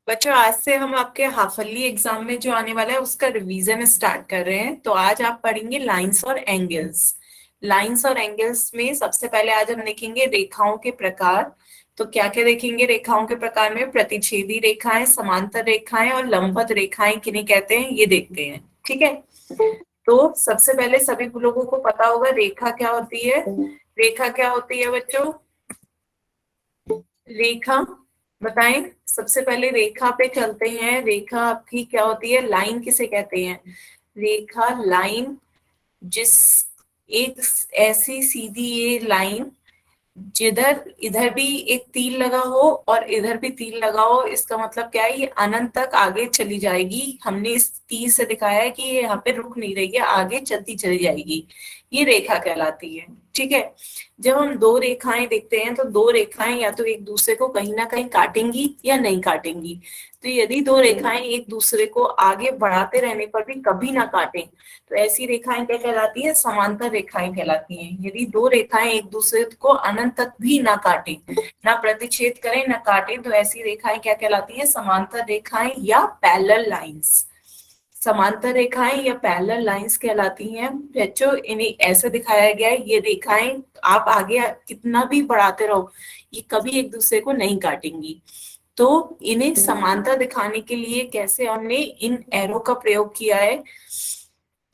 बच्चों, आज से हम आपके हाफ ईयरली एग्जाम में जो आने वाला है उसका रिवीजन स्टार्ट कर रहे हैं। तो आज आप पढ़ेंगे लाइंस और एंगल्स। लाइंस और एंगल्स में सबसे पहले आज हम देखेंगे रेखाओं के प्रकार। तो क्या क्या देखेंगे रेखाओं के प्रकार में? प्रतिच्छेदी रेखाएं, समांतर रेखाएं और लंबवत रेखाएं किन्हें कहते हैं, ये देखते हैं। ठीक है। तो सबसे पहले सभी लोगों को पता होगा रेखा क्या होती है। रेखा क्या होती है बच्चों? रेखा बताएं। सबसे पहले रेखा पे चलते हैं। रेखा आपकी क्या होती है? लाइन किसे कहते हैं? रेखा, लाइन, जिस एक ऐसी सीधी ये लाइन जिधर इधर भी एक तीर लगा हो और इधर भी तीर लगा हो, इसका मतलब क्या है? ये अनंत तक आगे चली जाएगी। हमने इस तीर से दिखाया है कि ये यहाँ पे रुक नहीं रही है, आगे चलती चली जाएगी। ये रेखा कहलाती है। ठीक है। जब हम दो रेखाएं देखते हैं तो दो रेखाएं या तो एक दूसरे को कहीं ना कहीं काटेंगी या नहीं काटेंगी। तो यदि दो रेखाएं एक दूसरे को आगे बढ़ाते रहने पर भी कभी ना काटें, तो ऐसी रेखाएं क्या कहलाती है? समांतर रेखाएं कहलाती हैं। यदि दो रेखाएं एक दूसरे को अनंत तक भी ना काटें, ना प्रतिच्छेद करें, ना काटें, तो ऐसी रेखाएं क्या कहलाती हैं? समांतर रेखाएं या पैरेलल लाइंस। समांतर रेखाएं या पैरेलल लाइंस कहलाती हैं। बच्चों, इन्हें ऐसे दिखाया गया है, ये रेखाएं आप आगे कितना भी बढ़ाते रहो, ये कभी एक दूसरे को नहीं काटेंगी। तो इन्हें समांतर दिखाने के लिए कैसे हमने इन एरो का प्रयोग किया है?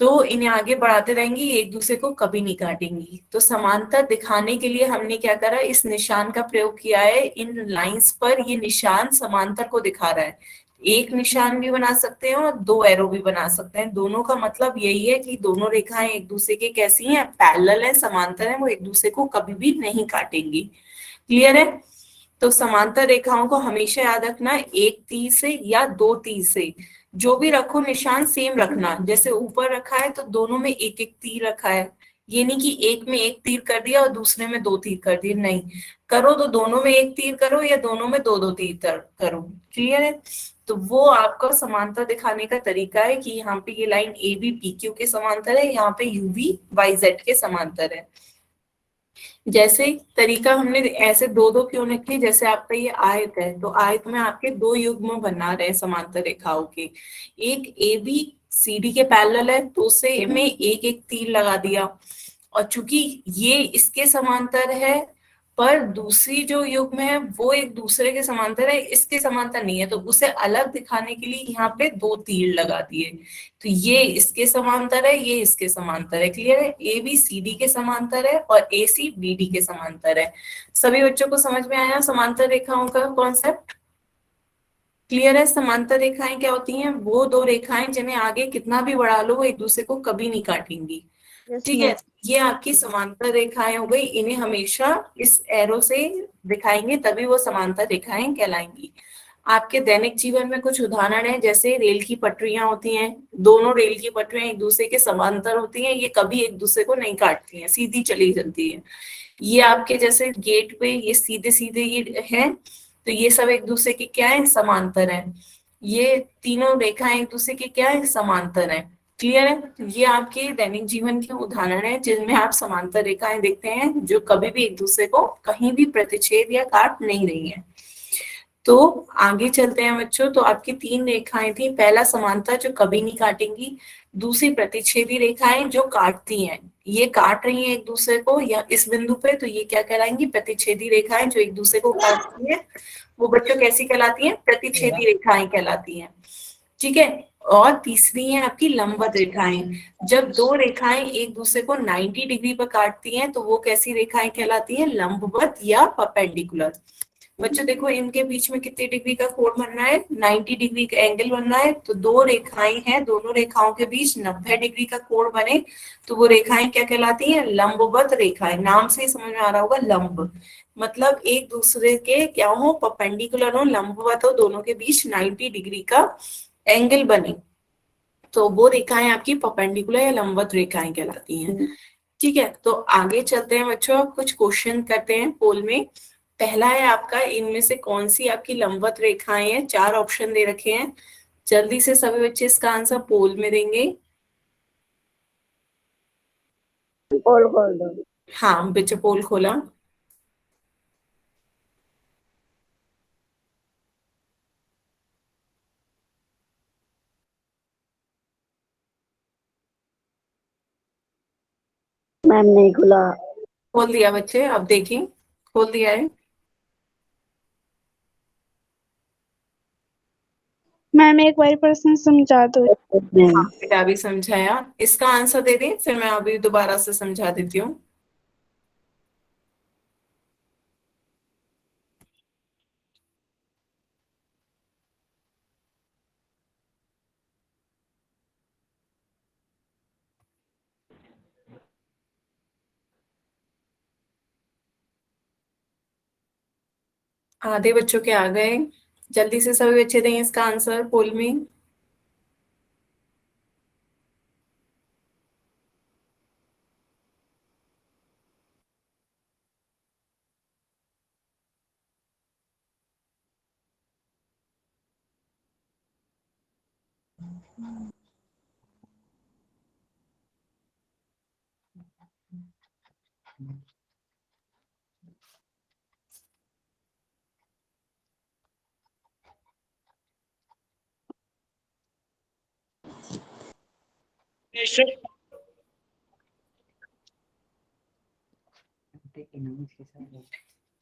तो इन्हें आगे बढ़ाते रहेंगी, एक दूसरे को कभी नहीं काटेंगी। तो समांतर दिखाने के लिए हमने क्या करा? इस निशान का प्रयोग किया है इन लाइंस पर। ये निशान समांतर को दिखा रहा है। एक निशान भी बना सकते हैं और दो एरो भी बना सकते हैं। दोनों का मतलब यही है कि दोनों रेखाएं एक दूसरे के कैसी हैं? पैरेलल है, समांतर है, वो एक दूसरे को कभी भी नहीं काटेंगी। क्लियर है? तो समांतर रेखाओं को हमेशा याद रखना, एक तीर से या दो तीर से। जो भी रखो निशान सेम रखना। जैसे ऊपर रखा है तो दोनों में एक एक तीर रखा है। ये नहीं कि एक में एक तीर कर दिया और दूसरे में दो तीर कर दिए, नहीं। करो तो दोनों में एक तीर करो या दोनों में दो दो तीर करो। क्लियर है? तो वो आपका समांतर दिखाने का तरीका है कि यहाँ पे ये line A B P Q के समांतर है, यहाँ पे यू वी वाई जेड के समांतर है। जैसे तरीका हमने ऐसे दो दो क्यों रखे? जैसे आपका ये आयत है, तो आयत में आपके दो युग्म बना रहे समांतर रेखाओं के। एक ए बी सी डी के पैरेलल है, तो उसे में एक एक तीर लगा दिया। और चूंकि ये इसके समांतर है, पर दूसरी जो युग्म है वो एक दूसरे के समांतर है, इसके समांतर नहीं है, तो उसे अलग दिखाने के लिए यहाँ पे दो तीर लगा दिए। तो ये इसके समांतर है, ये इसके समांतर है। क्लियर है? ए बी सी डी के समांतर है और ए सी बी डी के समांतर है। सभी बच्चों को समझ में आया समांतर रेखाओं का कॉन्सेप्ट? क्लियर है? समांतर रेखाएं क्या होती हैं? वो दो रेखाएं जिन्हें आगे कितना भी बढ़ा लो वो एक दूसरे को कभी नहीं काटेंगी। यस ठीक है। मिस। ये आपकी समांतर रेखाएं हो गई। इन्हें हमेशा इस एरो से दिखाएंगे, तभी वो समांतर रेखाएं कहलाएंगी। आपके दैनिक जीवन में कुछ उदाहरण है, जैसे रेल की पटरियां होती हैं। दोनों रेल की पटरियां एक दूसरे के समांतर होती हैं, ये कभी एक दूसरे को नहीं काटती हैं, सीधी चली चलती है। ये आपके जैसे गेट पे ये सीधे सीधे ये है, तो ये सब एक दूसरे के क्या है? समांतर है। ये तीनों रेखाएं एक दूसरे के क्या है? समांतर है। क्लियर है? ये आपके दैनिक जीवन के उदाहरण है जिनमें आप समांतर रेखाएं देखते हैं जो कभी भी एक दूसरे को कहीं भी प्रतिच्छेद या काट नहीं रही है। तो आगे चलते हैं बच्चों। तो आपकी तीन रेखाएं थी। पहला समांतर जो कभी नहीं काटेंगी, दूसरी प्रतिच्छेदी रेखाएं जो काटती हैं, ये काट रही हैं एक दूसरे को या इस बिंदु पे, तो ये क्या कहलाएंगी? प्रतिच्छेदी रेखाएं जो एक दूसरे को काटती हैं। वो बच्चों कैसी कहलाती हैं? प्रतिच्छेदी रेखाएं कहलाती हैं। ठीक है। और तीसरी है आपकी लंबवत रेखाएं। जब दो रेखाएं एक दूसरे को 90 डिग्री पर काटती हैं तो वो कैसी रेखाएं कहलाती हैं? लंबवत या परपेंडिकुलर। बच्चों देखो, इनके बीच में कितने डिग्री का कोण बन रहा है? 90 डिग्री का एंगल बन रहा है। तो दो रेखाएं हैं, दोनों रेखाओं के बीच 90 डिग्री का कोण बने तो वो रेखाएं क्या कहलाती हैं? लंबवत रेखाएं। नाम से ही समझ में आ रहा होगा, लंब मतलब एक दूसरे के क्या हो? परपेंडिकुलर हो, लंबवत हो, दोनों के बीच 90 डिग्री का एंगल बने, तो वो रेखाएं आपकी परपेंडिकुलर या लंबवत रेखाएं कहलाती हैं। ठीक है। तो आगे चलते हैं बच्चों, कुछ क्वेश्चन करते हैं पोल में। पहला है आपका, इनमें से कौन सी आपकी लंबवत रेखाएं हैं? चार ऑप्शन दे रखे हैं। जल्दी से सभी बच्चे इसका आंसर पोल में देंगे। पोल खोल दो। हाँ बच्चे, पोल खोला। मैम नहीं खुला। खोल दिया बच्चे, अब देखिए, खोल दिया है। मैम एक बार प्रश्न समझा दो। हाँ बेटा, अभी समझाया, इसका आंसर दे दें, फिर मैं अभी दोबारा से समझा देती हूँ। आधे बच्चों के आ गए, जल्दी से सभी बच्चे दें इसका आंसर पोल में।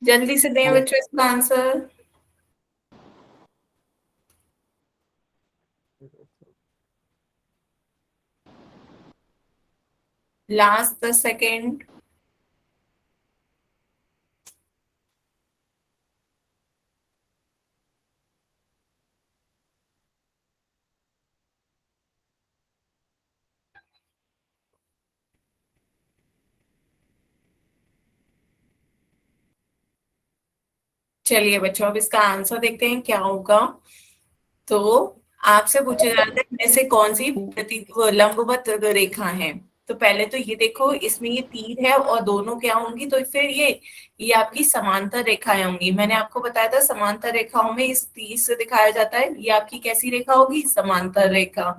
जल्दी से दें बच्चों इसका आंसर। Last 10 second. चलिए बच्चों, अब इसका आंसर देखते हैं क्या होगा। तो आपसे पूछा जा रहा है इनमें से कौन सी वो लंबवत रेखा है। तो पहले तो ये देखो, इसमें ये तीर है और दोनों क्या होंगी, तो फिर ये आपकी समांतर रेखाएं होंगी। मैंने आपको बताया था समांतर रेखाओं में इस तीर से दिखाया जाता है, ये आपकी कैसी रेखा होगी, समांतर रेखा।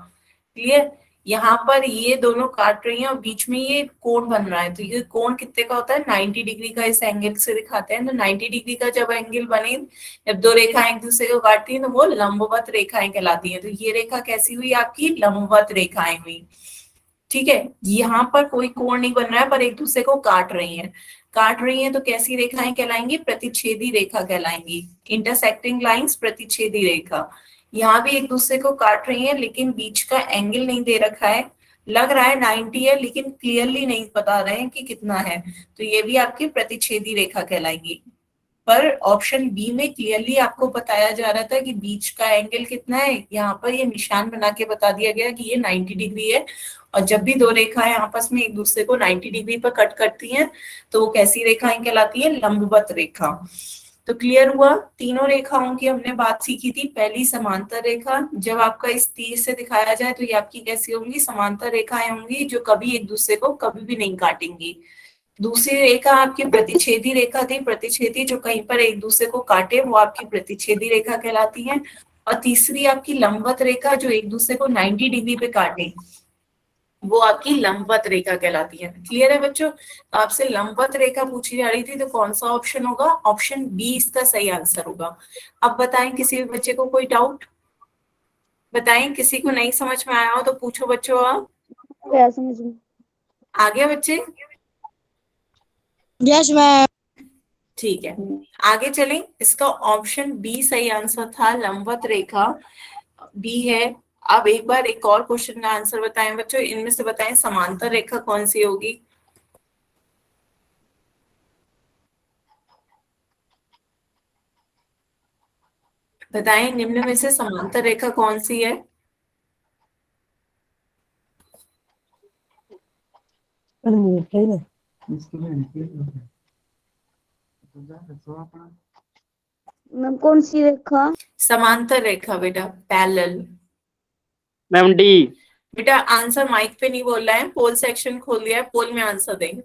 क्लियर। यहाँ पर ये दोनों काट रही हैं और बीच में ये कोण बन रहा है, तो ये कोण कितने का होता है, 90 डिग्री का। इस एंगल से दिखाते हैं, तो 90 डिग्री का जब एंगल बने, जब दो रेखाएं एक दूसरे को काटती हैं, तो वो लंबवत रेखाएं कहलाती हैं। तो ये रेखा कैसी हुई, आपकी लंबवत रेखाएं हुई। ठीक है, यहाँ पर कोई कोण नहीं बन रहा है, पर एक दूसरे को काट रही हैं। काट रही हैं तो कैसी रेखाएं कहलाएंगी, प्रतिच्छेदी रेखा कहलाएंगी। इंटरसेक्टिंग लाइंस, प्रतिच्छेदी रेखा। यहाँ भी एक दूसरे को काट रही हैं, लेकिन बीच का एंगल नहीं दे रखा है। लग रहा है 90 है, लेकिन क्लियरली नहीं बता रहे हैं कि कितना है। तो ये भी आपकी प्रतिच्छेदी रेखा कहलाएंगी। पर ऑप्शन बी में क्लियरली आपको बताया जा रहा था कि बीच का एंगल कितना है, यहाँ पर ये निशान बना के बता दिया गया कि ये 90 डिग्री है। और जब भी दो रेखाएं आपस में एक दूसरे को 90 डिग्री पर कट करती हैं, तो वो कैसी रेखाएं कहलाती है, लंबवत रेखा। तो क्लियर हुआ, तीनों रेखाओं की हमने बात सीखी थी। पहली समांतर रेखा, जब आपका इस तीर से दिखाया जाए तो ये आपकी कैसी होंगी, समांतर रेखाएं होंगी, जो कभी एक दूसरे को कभी भी नहीं काटेंगी। दूसरी रेखा आपकी प्रतिच्छेदी रेखा थी, प्रतिच्छेदी जो कहीं पर एक दूसरे को काटे, वो आपकी प्रतिच्छेदी रेखा कहलाती है। और तीसरी आपकी लंबवत रेखा, जो एक दूसरे को 90 डिग्री पे काटे, वो आपकी लंबवत रेखा कहलाती है। क्लियर है बच्चों। आपसे लंबवत रेखा पूछी जा रही थी, तो कौन सा ऑप्शन होगा, ऑप्शन बी इसका सही आंसर होगा। अब बताएं, किसी भी बच्चे को कोई डाउट, बताएं, किसी को नहीं समझ में आया हो तो पूछो बच्चों आप। क्या समझ में? आ गया बच्चे? Yes ma'am. ठीक है, आगे चलें। इसका ऑप्शन बी सही आंसर था, लंबवत रेखा बी है। अब एक बार एक और क्वेश्चन का आंसर बताएं बच्चों, इनमें से बताएं समांतर रेखा कौन सी होगी। बताएं, निम्न में से समांतर रेखा कौन सी है। मैम कौन सी रेखा? समांतर रेखा बेटा, पैरेलल। Ma'am D. बेटा आंसर माइक पे नहीं बोल रहा है, पोल सेक्शन खोल दिया है, पोल में आंसर दें।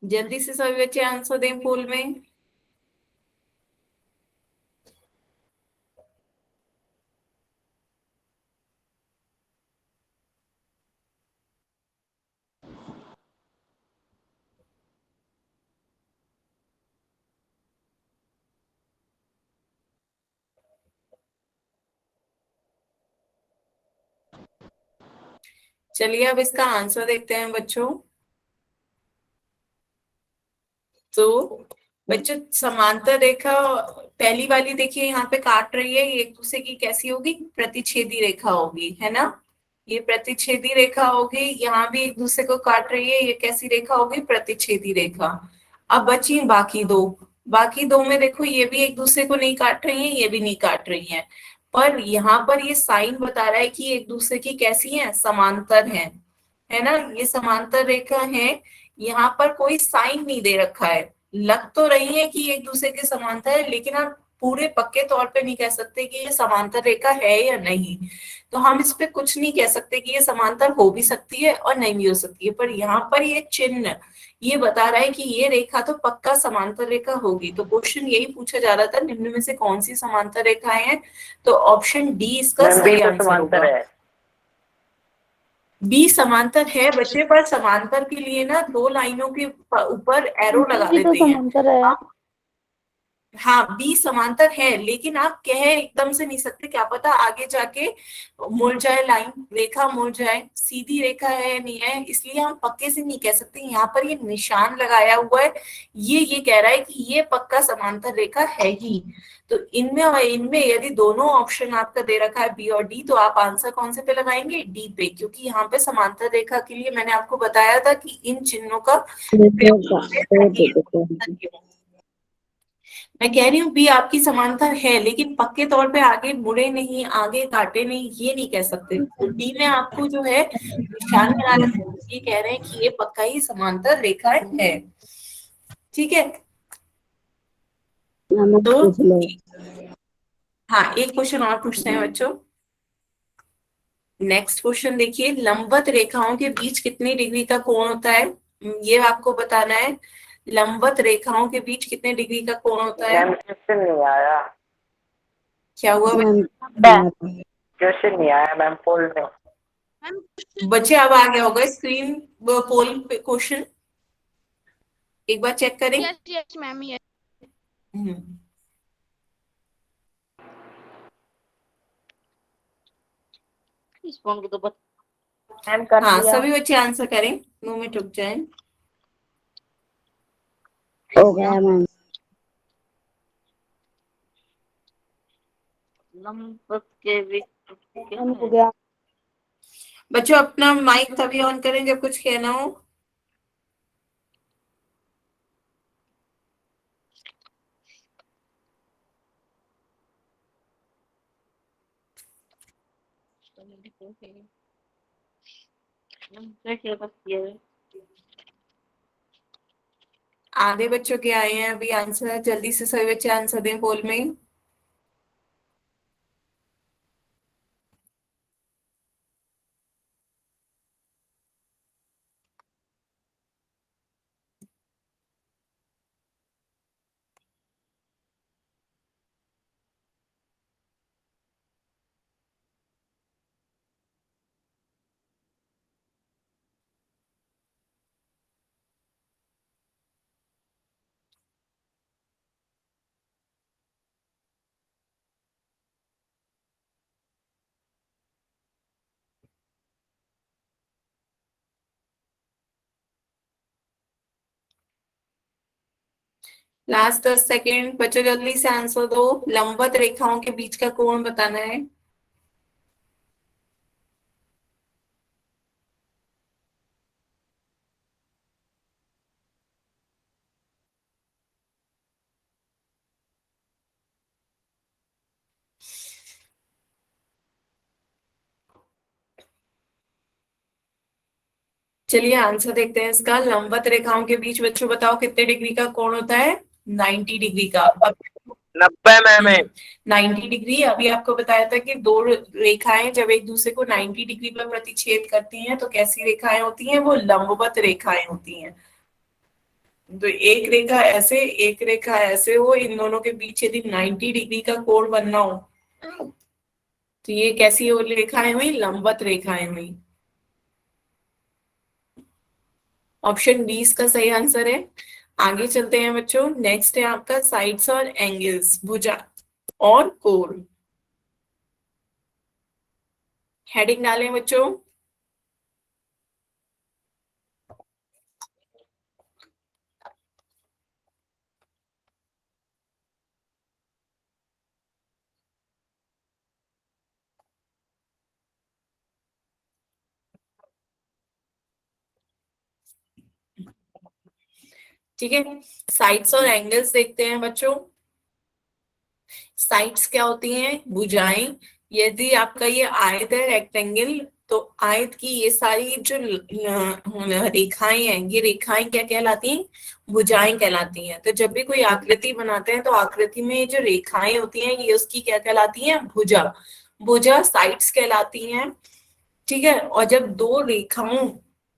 जल्दी से सभी बच्चे आंसर दें पोल में। चलिए अब इसका आंसर देखते हैं बच्चों। तो बच्चों समांतर रेखा पहली वाली देखिए यहाँ पे काट रही है, ये एक दूसरे की कैसी होगी, प्रतिच्छेदी रेखा होगी, है ना। ये प्रतिच्छेदी रेखा होगी, यहाँ भी एक दूसरे को काट रही है, ये कैसी रेखा होगी, प्रतिच्छेदी रेखा। अब बची बाकी दो में देखो ये भी एक दूसरे को नहीं काट रही है, ये भी नहीं काट रही है, पर यहाँ पर ये साइन बता रहा है कि एक दूसरे की कैसी है, समांतर है ना। ये समांतर रेखा है, यहाँ पर कोई साइन नहीं दे रखा है, लग तो रही है कि एक दूसरे के समांतर है, लेकिन आप पूरे पक्के तौर पे नहीं कह सकते कि ये समांतर रेखा है या नहीं। तो हम इस पे कुछ नहीं कह सकते कि ये समांतर हो भी सकती है और नहीं भी हो सकती है, पर यहाँ पर ये चिन्ह ये बता रहा है कि ये रेखा तो पक्का समांतर रेखा होगी। तो क्वेश्चन यही पूछा जा रहा था, निम्न में से कौन सी समांतर रेखाएं हैं, तो ऑप्शन डी इसका सही आंसर होगा। बी समांतर है बच्चे, पर समांतर के लिए ना दो लाइनों के ऊपर एरो लगा ये तो देते हैं। समांतर है। हाँ बी समांतर है, लेकिन आप कह एकदम से नहीं सकते, क्या पता आगे जाके मुड़ जाए, लाइन रेखा मुड़ जाए, सीधी रेखा है नहीं है, इसलिए हम पक्के से नहीं कह सकते। यहाँ पर ये निशान लगाया हुआ है, ये कह रहा है कि ये पक्का समांतर रेखा है ही। तो इनमें और इनमें यदि दोनों ऑप्शन आपका दे रखा है बी और डी, तो आप आंसर कौन से पे लगाएंगे, डी पे, क्योंकि यहाँ पे समांतर रेखा के लिए मैंने आपको बताया था कि इन चिन्हों का मैं कह रही हूँ बी आपकी समांतर है, लेकिन पक्के तौर पे आगे मुड़े नहीं, आगे काटे नहीं, ये नहीं कह सकते। तो डी में आपको जो है निशान बना रहे हैं, ये कह रहे हैं कि ये पक्का ही समांतर रेखा है। ठीक है, तो हाँ एक क्वेश्चन और पूछते हैं बच्चों। नेक्स्ट क्वेश्चन देखिए, लंबवत रेखाओं के बीच कितनी डिग्री का कोण होता है, ये आपको बताना है। लंबवत रेखाओं के बीच कितने डिग्री का कोण होता है। नहीं आया, क्या हुआ क्वेश्चन नहीं आया मैम पोल में। बच्चे, अब आ गया होगा स्क्रीन पोल पे क्वेश्चन, एक बार चेक करें। Yes ma'am yes. हम्म, इस फोन को तो मैम कर हाँ दिया। सभी बच्चे आंसर करें, 2 मिनट रुक जाए। हो गया मैम। लंबवत के बीच हो गया। बच्चों अपना माइक तभी ऑन करें जब कुछ कहना हो। आधे बच्चों के आए हैं अभी आंसर, जल्दी से सभी बच्चे आंसर दें पोल में। लास्ट 10 सेकेंड बच्चों, जल्दी से आंसर दो। लंबवत रेखाओं के बीच का कोण बताना है। चलिए आंसर देखते हैं इसका। लंबवत रेखाओं के बीच बच्चों बताओ कितने डिग्री का कोण होता है, 90 डिग्री का। अब 90 मैम। 90 डिग्री। अभी आपको बताया था कि दो रेखाएं जब एक दूसरे को 90 डिग्री पर प्रतिच्छेद करती हैं तो कैसी रेखाएं होती हैं, वो लंबवत रेखाएं होती हैं। तो एक रेखा ऐसे, एक रेखा ऐसे हो, इन दोनों के बीच यदि 90 डिग्री का कोण बनना हो तो ये कैसी हो रेखाएं हुई, लंबवत रेखाएं हुई। ऑप्शन बी इसका सही आंसर है। आगे चलते हैं बच्चों, नेक्स्ट है आपका साइड्स और एंगल्स, भुजा और कोण। हेडिंग डालें बच्चों। ठीक है, साइड्स और एंगल्स देखते हैं बच्चों। साइड्स क्या होती हैं, भुजाएं। यदि आपका ये आयत है रेक्टेंगल, तो आयत की ये सारी जो रेखाएं हैं, ये रेखाएं क्या कहलाती हैं, भुजाएं कहलाती हैं। तो जब भी कोई आकृति बनाते हैं तो आकृति में जो रेखाएं होती हैं ये उसकी क्या कहलाती हैं, भुजा। भुजा साइड्स कहलाती हैं। ठीक है, और जब दो रेखाओं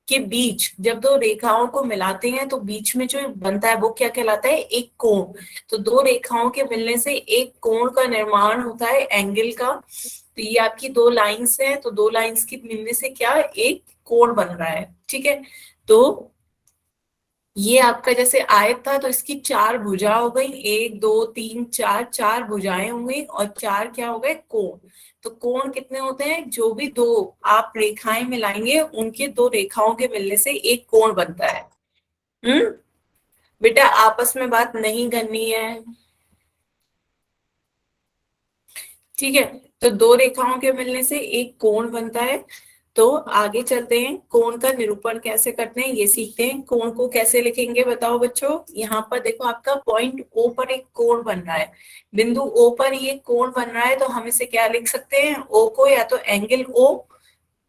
के बीच, जब दो रेखाओं को मिलाते हैं तो बीच में जो बनता है वो क्या कहलाता है, एक कोण। तो दो रेखाओं के मिलने से एक कोण का निर्माण होता है, एंगल का। तो ये आपकी दो लाइंस हैं, तो दो लाइंस के मिलने से क्या, एक कोण बन रहा है। ठीक है, तो ये आपका जैसे आयत था तो इसकी चार भुजा हो गई, एक दो तीन चार, चार भुजाएं हो गई और चार क्या हो गए, कोण। तो कोण कितने होते हैं, जो भी दो आप रेखाएं मिलाएंगे उनके दो रेखाओं के मिलने से एक कोण बनता है। बेटा आपस में बात नहीं करनी है। ठीक है, तो दो रेखाओं के मिलने से एक कोण बनता है। तो आगे चलते हैं, कोण का निरूपण कैसे करते हैं ये सीखते हैं। कोण को कैसे लिखेंगे बताओ बच्चों। यहाँ पर देखो आपका पॉइंट ओ पर एक कोण बन रहा है, बिंदु ओ पर ये कोण बन रहा है, तो हम इसे क्या लिख सकते हैं, ओ को या तो एंगल ओ,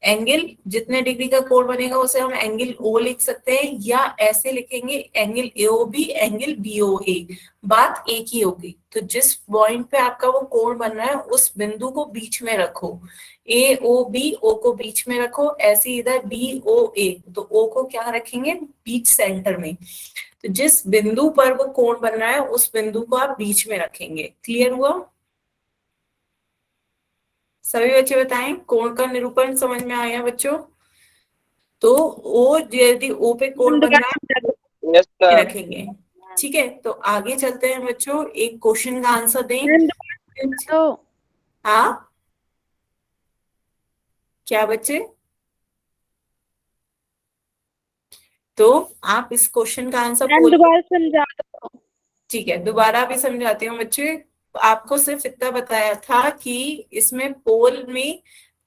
एंगल जितने डिग्री का कोण बनेगा उसे हम एंगल ओ लिख सकते हैं, या ऐसे लिखेंगे एंगल एओ बी, एंगल बीओ ए। बात एक ही होगी। तो जिस पॉइंट पे आपका वो कोण बन रहा है उस बिंदु को बीच में रखो, ए ओ बी, ओ को बीच में रखो, ऐसे इधर बी ओ ए, तो ओ को क्या रखेंगे, बीच सेंटर में। तो जिस बिंदु पर वो कोण बन रहा है उस बिंदु को आप बीच में रखेंगे। क्लियर हुआ, सभी बच्चे बताएं, कोण का निरूपण समझ में आया बच्चों। तो ओ यदि ओ पे कोण बन रहा है यस ये सर। रखेंगे। ठीक है, तो आगे चलते हैं बच्चों, एक क्वेश्चन का आंसर दें। तो हाँ, क्या बच्चे, तो आप इस क्वेश्चन का आंसर मैम पोल। दोबारा समझा दो। ठीक है, दोबारा भी समझाती हूँ बच्चे। आपको सिर्फ इतना बताया था कि इसमें पोल में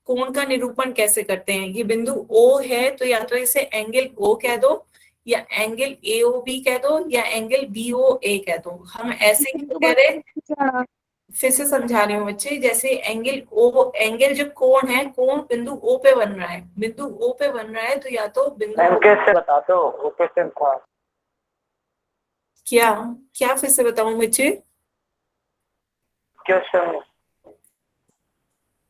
कोण का निरूपण कैसे करते हैं। ये बिंदु ओ है तो या तो इसे एंगल ओ कह दो, या एंगल एओ बी कह दो, या एंगल बीओ ए कह दो। हम ऐसे क्यों कह रहे हैं, दोबारा फिर से समझा रही हूँ बच्चे। जैसे एंगल ओ, एंगल जो कोण है, कोण बिंदु ओ पे बन रहा है, बिंदु ओ पे बन रहा है तो या तो बिंदु मैम कैसे बता दो, वो कैसे था? क्या, क्या फिर से बताऊं बच्चे। क्वेश्चन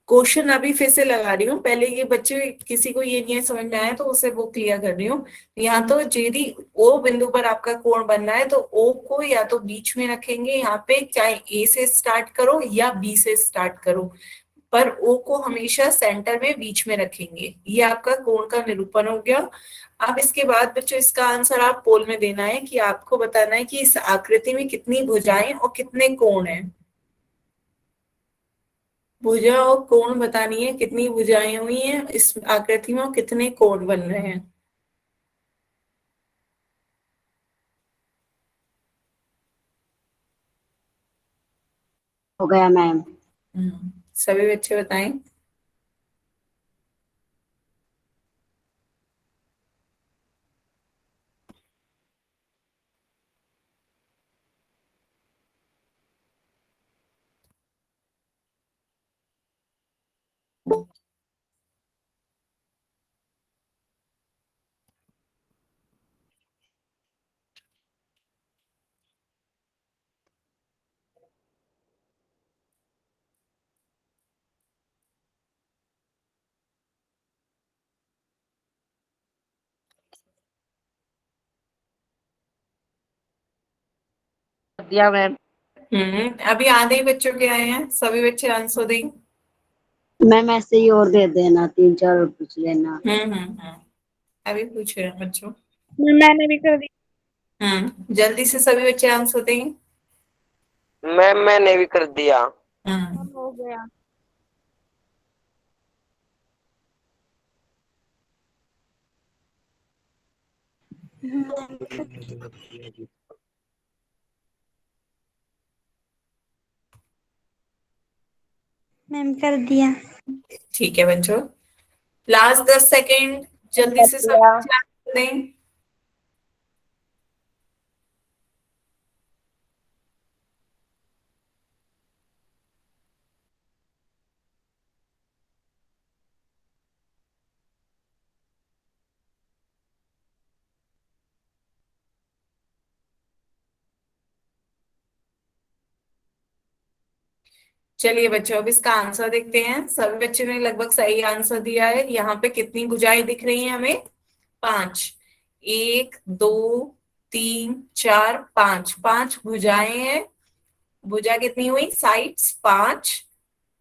क्वेश्चन अभी फिर से लगा रही हूँ, पहले ये बच्चे किसी को ये नहीं समझ में आया तो उसे वो क्लियर कर रही हूँ। यहाँ तो यदि ओ बिंदु पर आपका कोण बनना है तो ओ को या तो बीच में रखेंगे, यहाँ पे चाहे ए से स्टार्ट करो या बी से स्टार्ट करो, पर ओ को हमेशा सेंटर में बीच में रखेंगे। ये आपका कोण का निरूपण हो गया। अब इसके बाद बच्चों इसका आंसर आप पोल में देना है कि आपको बताना है कि इस आकृति में कितनी भुजाएं और कितने कोण हैं। भुजा और कोण बतानी है, कितनी भुजाएं हुई हैं इस आकृति में और कितने कोण बन रहे हैं। हो गया मैम। सभी बच्चे बताएं। दिया मैम। अभी आधे ही बच्चों के आए हैं, सभी बच्चे आंसर दें। मैम ऐसे ही और दे देना, 3-4 और पूछ लेना। अभी पूछ रहे हैं बच्चों। मैंने भी कर दी। जल्दी से सभी बच्चे आंसर दें। मैम मैंने भी कर दिया। हो गया। मैम कर दिया। ठीक है बच्चों, लास्ट 10 सेकेंड, जल्दी से सभी बच्चे आंसर दें। चलिए बच्चों, अब इसका आंसर देखते हैं। सभी बच्चों ने लगभग सही आंसर दिया है। यहाँ पे कितनी भुजाएं दिख रही हैं हमें? 5। 1, 2, 3, 4, 5, 5 भुजाएं हैं। भुजा कितनी हुई? साइड्स 5।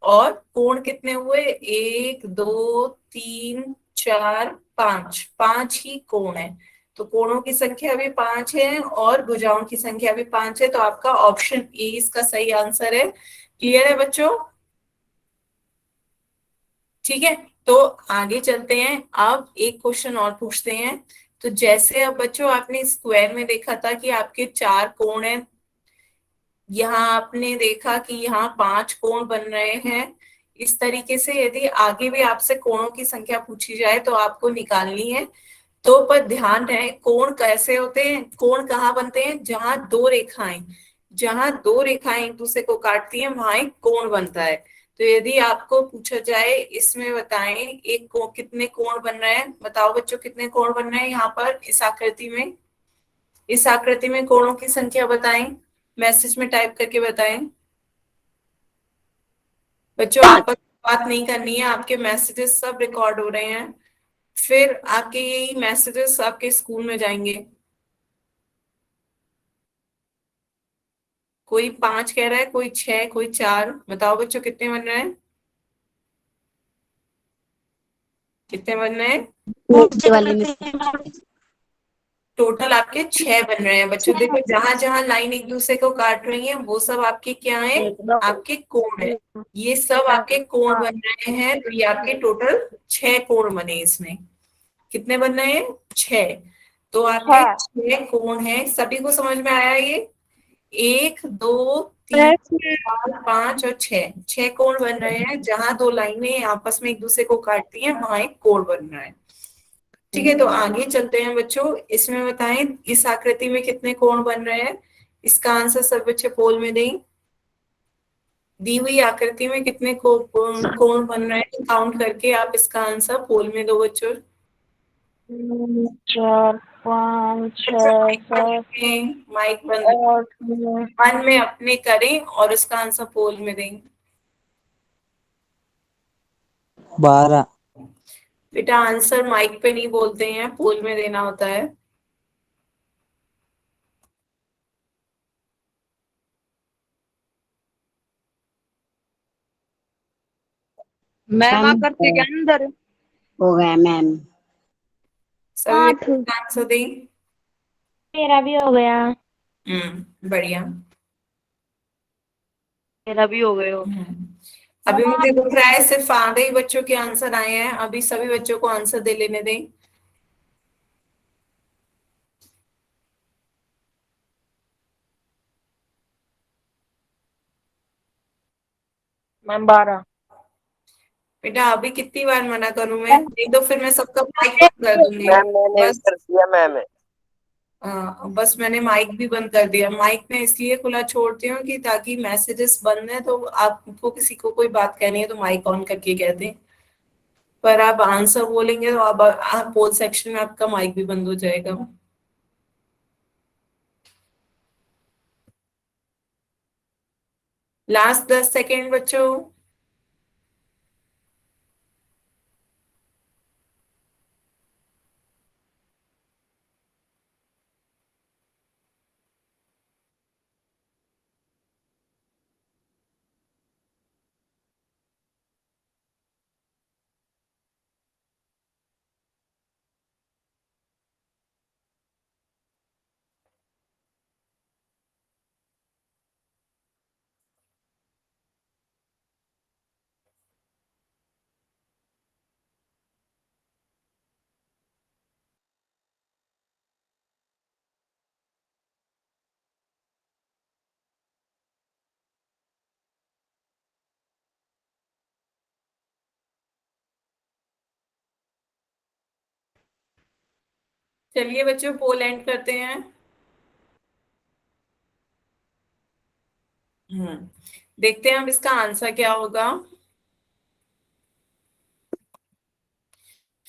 और कोण कितने हुए? 1, 2, 3, 4, 5, 5 ही कोण है। तो कोणों की संख्या भी 5 है और भुजाओं की संख्या भी 5 है। तो आपका ऑप्शन ए इसका सही आंसर है। क्लियर है बच्चों? ठीक है, तो आगे चलते हैं। अब एक क्वेश्चन और पूछते हैं। तो जैसे अब बच्चों आपने स्क्वायर में देखा था कि आपके 4 कोण हैं, यहाँ आपने देखा कि यहाँ 5 कोण बन रहे हैं। इस तरीके से यदि आगे भी आपसे कोणों की संख्या पूछी जाए तो आपको निकालनी है। तो पर ध्यान रहे, कोण कैसे होते हैं? कोण कहाँ बनते हैं? जहां दो रेखाएं एक दूसरे को काटती हैं वहां एक कोण बनता है। तो यदि आपको पूछा जाए इसमें बताएं कितने कोण बन रहे हैं, बताओ बच्चों कितने कोण बन रहे हैं यहाँ पर इस आकृति में कोणों की संख्या बताएं, मैसेज में टाइप करके बताएं। बच्चों आपस में बात नहीं करनी है, आपके मैसेजेस सब रिकॉर्ड हो रहे हैं। फिर आपके यही मैसेजेस आपके स्कूल में जाएंगे। कोई 5 कह रहा है, कोई 6, कोई 4। बताओ बच्चों कितने बन रहे हैं? कितने बन रहे हैं? नीचे वाली में टोटल आपके 6 बन रहे हैं। बच्चों देखो, जहां जहां लाइन एक दूसरे को काट रही है वो सब आपके क्या है? आपके कोण है। ये सब आपके कोण बन रहे हैं। तो ये आपके टोटल 6 कोण बने। इसमें कितने बन रहे हैं? 6। तो आपके 6 कोण हैं। सभी को समझ में आया ये? 1, 2, 3, 4, 5 और 6, 6 कोण बन रहे हैं। जहां दो लाइनें आपस में एक दूसरे को काटती हैं वहां एक कोण बन रहा है। ठीक है, तो आगे चलते हैं बच्चों। इसमें बताएं इस आकृति में कितने कोण बन रहे हैं। इसका आंसर सब बच्चे पोल में दें। दी हुई आकृति में कितने कोण बन रहे हैं, काउंट करके आप इसका आंसर पोल में दो बच्चों। 4, 5, 6, 7, माइक बंद 8, मन में अपने करें और उसका आंसर पोल में दें। 12। बेटा आंसर माइक पे नहीं बोलते हैं, पोल में देना होता है। मैम आकृति के अंदर हो गया मैम। सभी आंसर दें। मेरा भी हो गया। बढ़िया। मेरा भी हो गया। अभी मुझे दिख रहा है सिर्फ आधे ही बच्चों के आंसर आए हैं। अभी सभी बच्चों को आंसर दे लेने दें। मैम 12। बेटा अभी कितनी बार मना करूं मैं? नहीं तो फिर मैं सबका माइक बंद कर दूंगी। मैम मैंने भी बस कर दिया मैम। बस मैंने माइक भी बंद कर दिया। माइक में इसलिए खुला छोड़ती हूँ कि ताकि मैसेजेस बंद है तो आपको किसी को कोई बात कहनी है तो माइक ऑन करके कह दें। पर आप आंसर बोलेंगे तो आप पोल सेक्शन में आपका माइक भी बंद हो जाएगा। लास्ट 10 सेकेंड बच्चों। चलिए बच्चों पोल एंड करते हैं। देखते हैं अब इसका आंसर क्या होगा।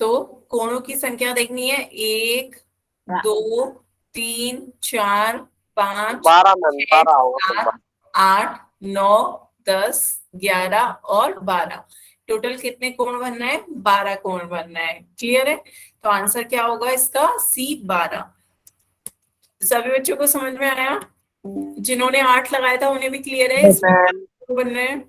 तो कोणों की संख्या देखनी है, 1 2 3 4 5 12 मैम, 6 12 होगा 7 8 9 10 11 और 12। टोटल कितने कोण बनना है? 12 कोण बनना है। क्लियर है? तो आंसर क्या होगा इसका? C12। सभी बच्चों को समझ में आया? जिन्होंने 8 लगाया था उन्हें भी क्लियर है इसमें मैम। बन रहे हैं?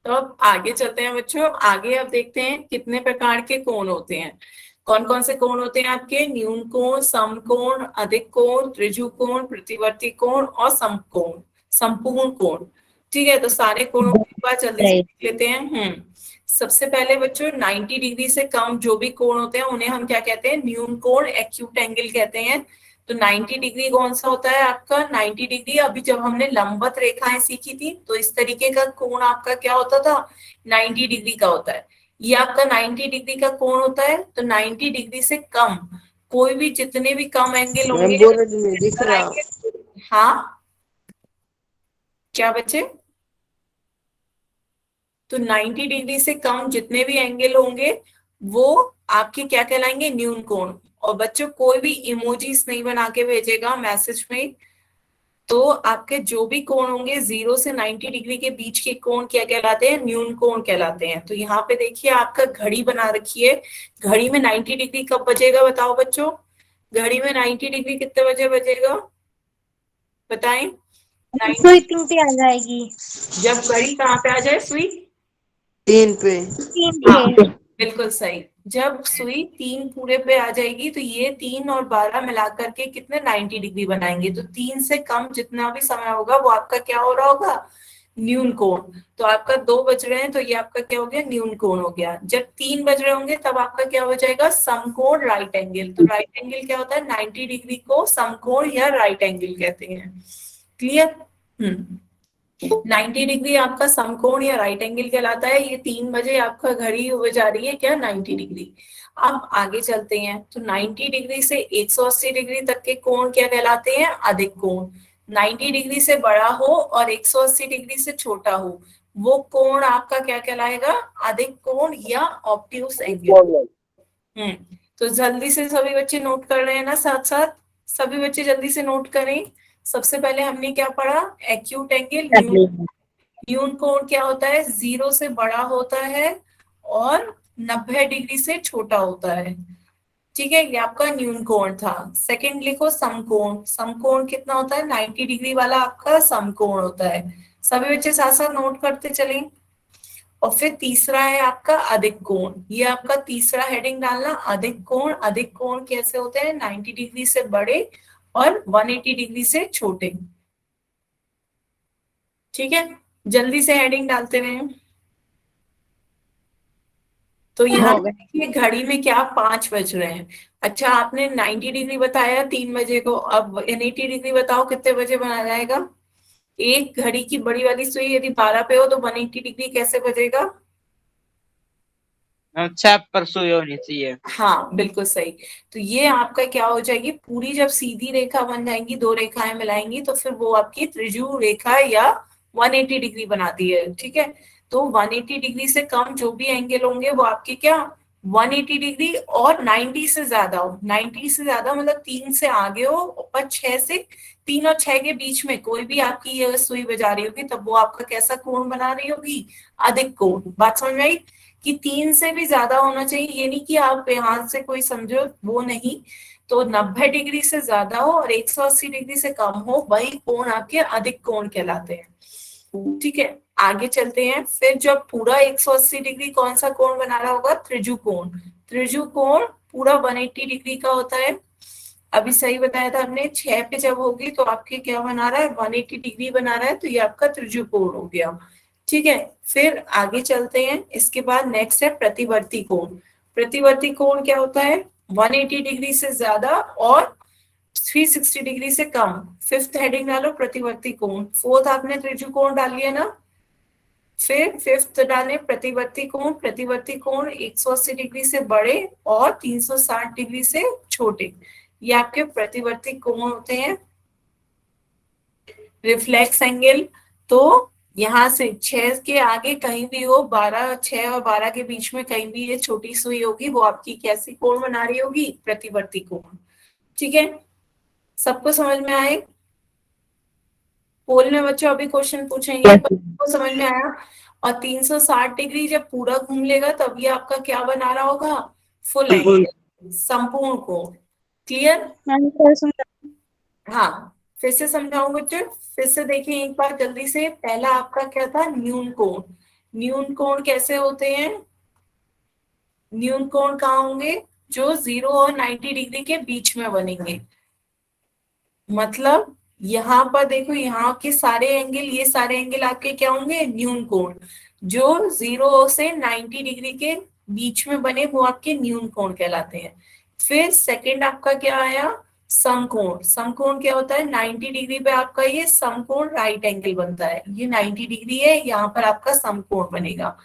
तो अब आगे चलते हैं बच्चों। आगे अब देखते हैं कितने प्रकार के कोण होते हैं। कौन कौन से कोण होते हैं आपके? न्यून कोण, समकोण, अधिक कोण, त्रिज्यु कोण, प्रतिवर्ती कोण और समकोण, संपूर्ण कोण। ठीक है, तो सारे कोणों को एक बार जल्दी से देख लेते हैं। सबसे पहले बच्चों 90 डिग्री से कम जो भी कोण होते हैं उन्हें हम क्या कहते हैं? न्यून कोण, एक्यूट एंगल कहते हैं। तो 90 डिग्री कौन सा होता है आपका? 90 डिग्री अभी जब हमने लंबवत रेखाएं सीखी थी तो इस तरीके का कोण आपका क्या होता था? 90 डिग्री का होता है। ये आपका 90 डिग्री का कोण होता है। तो 90 डिग्री से कम कोई भी, जितने भी कम एंगल होंगे दिख रहा। हाँ क्या बच्चे? तो 90 डिग्री से कम जितने भी एंगल होंगे वो आपके क्या कहलाएंगे? न्यून कोण। और बच्चों कोई भी इमोजीज नहीं बना के भेजेगा मैसेज में। तो आपके जो भी कोण होंगे 0 से 90 डिग्री के बीच के कोण क्या कहलाते हैं? न्यून कोण कहलाते हैं। तो यहाँ पे देखिए आपका घड़ी बना रखी है। घड़ी में 90 डिग्री कब बजेगा बताओ बच्चों? घड़ी में 90 डिग्री कितने बजे बजेगा बताएं? सुई टूटी आ जाएगी। जब घड़ी कहाँ पे आ जाए? सुई 3 पे। 3 हाँ पे। बिल्कुल सही। जब सुई 3 पूरे पे आ जाएगी तो ये 3 और 12 मिलाकर के कितने 90 डिग्री बनाएंगे। तो 3 से कम जितना भी समय होगा वो आपका क्या हो रहा होगा? न्यून कोण। तो आपका 2 बज रहे हैं तो ये आपका क्या हो गया? न्यून कोण हो गया। जब 3 बज रहे होंगे तब आपका क्या हो जाएगा? समकोण, राइट एंगल। तो राइट एंगल क्या होता है? 90 डिग्री को समकोण या राइट एंगल कहते हैं। क्लियर? 90 डिग्री आपका समकोण या राइट एंगल कहलाता है। ये 3 बजे आपका घड़ी हो जा रही है क्या? 90 डिग्री। अब आगे चलते हैं। तो 90 डिग्री से 180 डिग्री तक के कोण क्या कहलाते हैं? अधिक कोण। 90 डिग्री से बड़ा हो और 180 डिग्री से छोटा हो वो कोण आपका क्या कहलाएगा? अधिक कोण या ऑब्ट्यूस एंगल। तो जल्दी से सभी बच्चे नोट कर रहे हैं ना? साथ साथ सभी बच्चे जल्दी से नोट करें। सबसे पहले हमने क्या पढ़ा? Acute angle. न्यून कोण क्या होता है? 0 से बड़ा होता है और 90 डिग्री से छोटा होता है। ठीक है, ये आपका न्यून कोण था। सेकंड लिखो समकोण। समकोण कितना होता है? 90 डिग्री वाला आपका समकोण होता है। सभी बच्चे साथ साथ नोट करते चलें। और फिर तीसरा है आपका अधिक कोण। ये आपका तीसरा हेडिंग डालना, अधिक कोण। अधिक कोण कैसे होते हैं? 90 डिग्री से बड़े और 180 डिग्री से छोटे। ठीक है, जल्दी से हेडिंग डालते रहे। तो यहाँ पे देखिए घड़ी में क्या 5 बज रहे हैं। अच्छा आपने 90 डिग्री बताया 3 बजे को, अब 180 डिग्री बताओ कितने बजे बना जाएगा? एक घड़ी की बड़ी वाली सुई यदि 12 पे हो तो 180 डिग्री कैसे बजेगा? अच्छा परसों ही होनी चाहिए। हाँ बिल्कुल सही। तो ये आपका क्या हो जाएगी? पूरी जब सीधी रेखा बन जाएंगी, 2 रेखाएं मिलाएंगी तो फिर वो आपकी त्रिज्यु रेखा या 180 डिग्री बनाती है। ठीक है, तो 180 डिग्री से कम जो भी एंगल होंगे वो आपके क्या? 180 डिग्री और 90 से ज्यादा हो। 90 से ज्यादा मतलब 3 से आगे हो और 6 से 3 और 6 के बीच में कोई भी आपकी ये सुई बजा रही होगी तब वो आपका कैसा कोण बना रही होगी? अधिक कोण। बात समझ में आई? कि 3 से भी ज्यादा होना चाहिए, ये नहीं कि आप यहाँ से कोई समझो, वो नहीं। तो 90 डिग्री से ज्यादा हो और 180 डिग्री से कम हो वही कोण आपके अधिक कोण कहलाते हैं। ठीक है, आगे चलते हैं। फिर जब पूरा 180 डिग्री कौन सा कोण बना रहा होगा? त्रिज्यु कोण। त्रिज्यु कोण पूरा 180 डिग्री का होता है। अभी सही बताया था हमने, 6 पे जब होगी तो आपके क्या बना रहा है? 180 डिग्री बना रहा है। तो ये आपका त्रिज्यु कोण हो गया। ठीक है, फिर आगे चलते हैं। इसके बाद नेक्स्ट है प्रतिवर्ती कोण। प्रतिवर्ती कोण क्या होता है? 180 डिग्री से ज्यादा और 360 डिग्री से कम। फिफ्थ हेडिंग डालो प्रतिवर्ती कोण। फोर्थ आपने त्रिज्यु कोण डाली है ना? फिर फिफ्थ डाले प्रतिवर्ती कोण 180 डिग्री से बड़े और 360 डिग्री से छोटे, ये आपके प्रतिवर्ती कोण होते हैं। रिफ्लेक्स एंगल, तो यहाँ से 6 के आगे कहीं भी हो, 12, 6 और 12 के बीच में कहीं भी ये छोटी सुई होगी, वो आपकी कैसी कोण बना रही होगी, प्रतिवर्ती कोण। ठीक है, सबको समझ में आए? पोल में बच्चों अभी क्वेश्चन पूछेंगे, सबको समझ में आया? और 360 डिग्री जब पूरा घूम लेगा तब ये आपका क्या बना रहा होगा, फुल एंगल, संपूर्ण कोण। क्लियर? हाँ, फिर से समझाऊं बच्चों, फिर से देखें एक बार जल्दी से। पहला आपका क्या था, न्यून कोण। न्यून कोण कैसे होते हैं? न्यून कोण कहाँ होंगे, जो 0 और 90 डिग्री के बीच में बनेंगे। मतलब यहाँ पर देखो, यहाँ के सारे एंगल, ये सारे एंगल आपके क्या होंगे, न्यून कोण। जो 0 से 90 डिग्री के बीच में बने वो आपके न्यून कोण कहलाते हैं। फिर सेकंड आपका क्या आया, समकोण। समकोण क्या होता है, 90 डिग्री पे आपका ये समकोण राइट एंगल बनता है, ये 90 डिग्री है, यहाँ पर आपका समकोण बनेगा।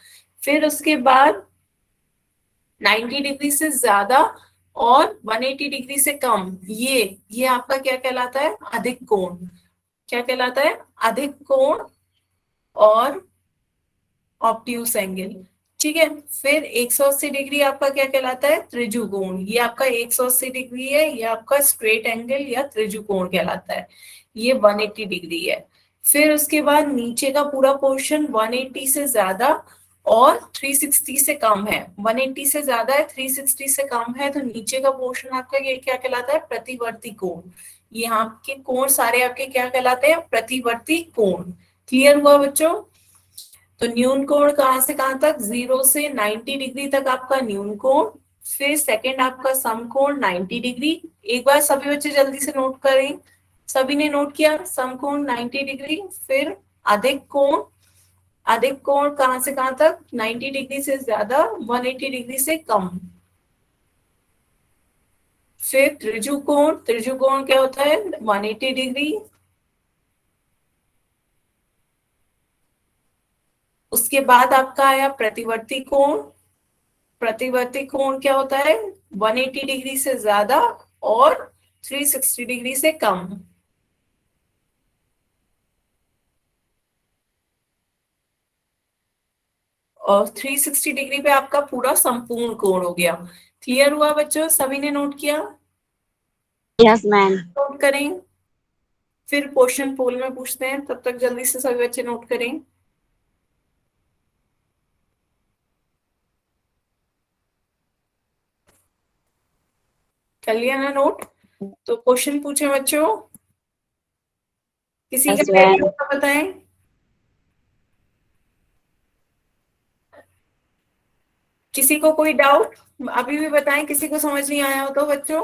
फिर उसके बाद 90 डिग्री से ज्यादा और 180 डिग्री से कम, ये आपका क्या कहलाता है, अधिक कोण। क्या कहलाता है, अधिक कोण और ऑब्ट्यूस एंगल। ठीक है, फिर 180 डिग्री आपका क्या कहलाता है, त्रिभुकोण। ये आपका 180 डिग्री है, ये आपका स्ट्रेट एंगल या त्रिभुकोण कहलाता है, ये 180 डिग्री है। फिर उसके बाद नीचे का पूरा पोर्शन 180 से ज्यादा और 360 से कम है। 180 से ज्यादा है, 360 से कम है, तो नीचे का पोर्शन आपका ये क्या कहलाता है, प्रतिवर्ती कोण। यहाँ के कोण सारे आपके क्या कहलाते हैं, प्रतिवर्ती कोण। क्लियर हुआ बच्चों? तो न्यून कोण कहां से कहां तक, 0 से 90 डिग्री तक आपका न्यून कोण। फिर सेकंड आपका समकोण 90 डिग्री। एक बार सभी बच्चे जल्दी से नोट करें, सभी ने नोट किया, समकोण 90 डिग्री। फिर अधिक कोण, अधिक कोण कहां से कहां तक, 90 डिग्री से ज्यादा, 180 डिग्री से कम। फिर त्रिभुकोण, त्रिभुकोण क्या होता है, 180 डिग्री। उसके बाद आपका आया प्रतिवर्ती कोण। प्रतिवर्ती कोण क्या होता है, 180 डिग्री से ज्यादा और 360 डिग्री से कम। और 360 डिग्री पे आपका पूरा संपूर्ण कोण हो गया। क्लियर हुआ बच्चों, सभी ने नोट किया? Yes ma'am. नोट करें, फिर क्वेश्चन पोल में पूछते हैं, तब तक जल्दी से सभी बच्चे नोट करें। कर लिया ना नोट? तो क्वेश्चन पूछे बच्चों, किसी का Yes, पहले ma'am. होगा बताएं। किसी को कोई डाउट अभी भी बताएं, किसी को समझ नहीं आया हो तो बच्चों।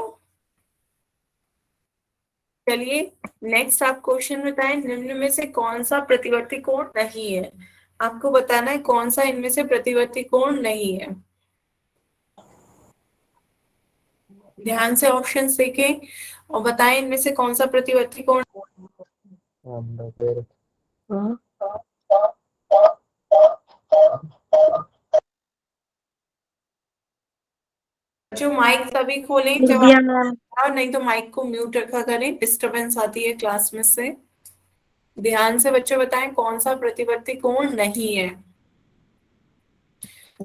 चलिए नेक्स्ट आप क्वेश्चन बताएं, निम्न में से कौन सा प्रतिवर्ती कोण नहीं है। आपको बताना है कौन सा इनमें से प्रतिवर्ती कोण नहीं है। ध्यान से ऑप्शंस देखें और बताएं इनमें से कौन सा प्रतिवर्ती कोण। जो माइक तभी खोलें जब दिया मैम। और नहीं तो माइक को म्यूट रखा करें, डिस्टरबेंस आती है क्लास में से। ध्यान से बच्चे बताएं कौन सा प्रतिवर्ती कोण नहीं है।